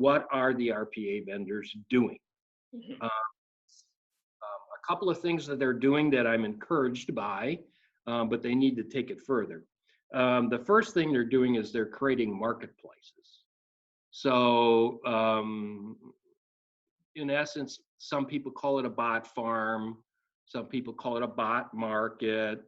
what are the RPA vendors doing? Mm-hmm. A couple of things that they're doing that I'm encouraged by, but they need to take it further. The first thing they're doing is they're creating marketplaces. So in essence, some people call it a bot farm, some people call it a bot market,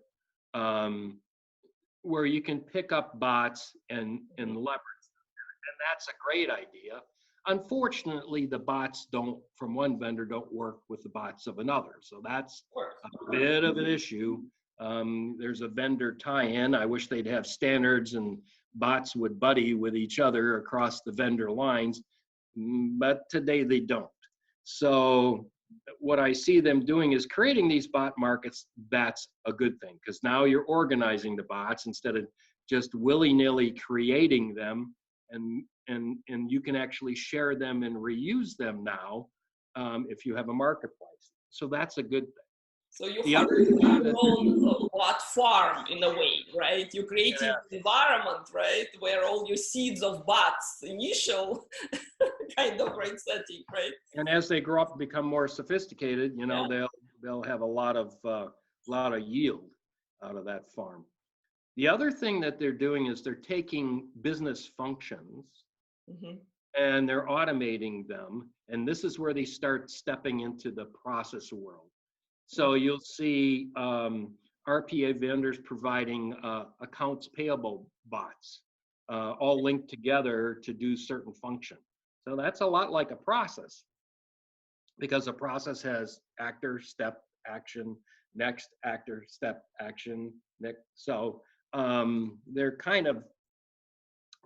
where you can pick up bots and leverage them. And that's a great idea. Unfortunately, the bots from one vendor don't work with the bots of another. So that's a bit of an issue. There's a vendor tie-in. I wish they'd have standards and bots would buddy with each other across the vendor lines, but today they don't. So what I see them doing is creating these bot markets. That's a good thing, because now you're organizing the bots instead of just willy-nilly creating them, and you can actually share them and reuse them now if you have a marketplace. So that's a good thing. So you have your own bot farm in a way, right? You create an environment, right, where all your seeds of bots, initial kind of right setting, right? And as they grow up and become more sophisticated, you know, they'll have a lot of yield out of that farm. The other thing that they're doing is they're taking business functions and they're automating them. And this is where they start stepping into the process world. So you'll see RPA vendors providing accounts payable bots, all linked together to do certain function. So that's a lot like a process, because a process has actor, step, action, next, actor, step, action, next. So they're kind of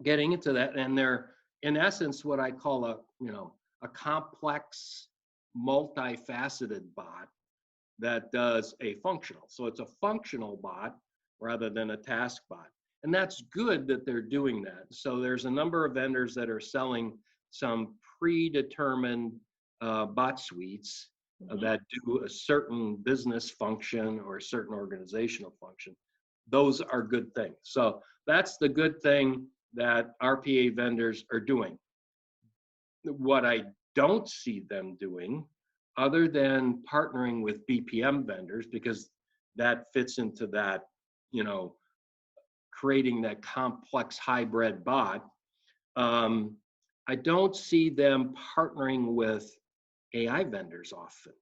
getting into that, and they're in essence what I call a complex, multifaceted bot that does a functional. So it's a functional bot rather than a task bot. And that's good that they're doing that. So there's a number of vendors that are selling some predetermined bot suites that do a certain business function or a certain organizational function. Those are good things. So that's the good thing that RPA vendors are doing. What I don't see them doing, other than partnering with BPM vendors, because that fits into that, creating that complex hybrid bot, I don't see them partnering with AI vendors often.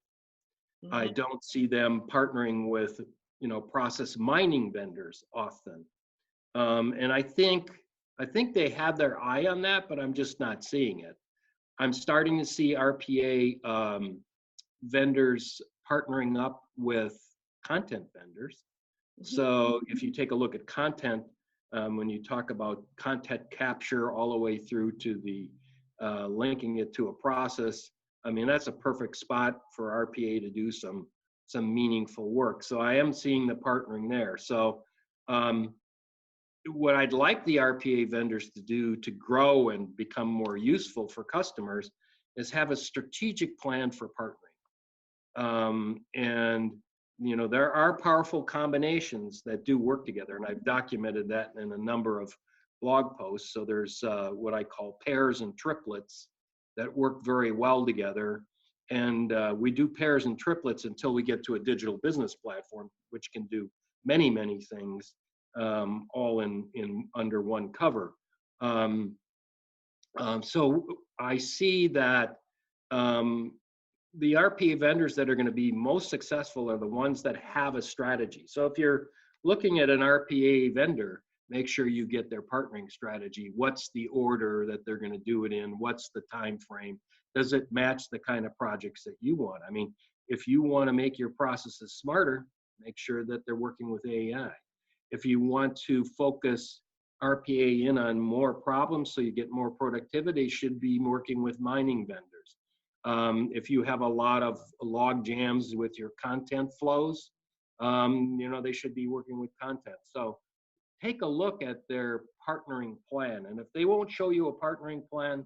I don't see them partnering with, process mining vendors often. And I think they have their eye on that, but I'm just not seeing it. I'm starting to see RPA vendors partnering up with content vendors. So if you take a look at content, when you talk about content capture all the way through to the linking it to a process, I mean, that's a perfect spot for RPA to do some meaningful work. So I am seeing the partnering there. So what I'd like the RPA vendors to do to grow and become more useful for customers is have a strategic plan for partnering. And there are powerful combinations that do work together, and I've documented that in a number of blog posts. So there's what I call pairs and triplets that work very well together, and we do pairs and triplets until we get to a digital business platform, which can do many things, all in under one cover. So I see that the RPA vendors that are going to be most successful are the ones that have a strategy. So if you're looking at an RPA vendor, make sure you get their partnering strategy. What's the order that they're going to do it in? What's the time frame? Does it match the kind of projects that you want? I mean, if you want to make your processes smarter, make sure that they're working with AI. If you want to focus RPA in on more problems so you get more productivity, should be working with mining vendors. If you have a lot of log jams with your content flows, they should be working with content. So take a look at their partnering plan. And if they won't show you a partnering plan,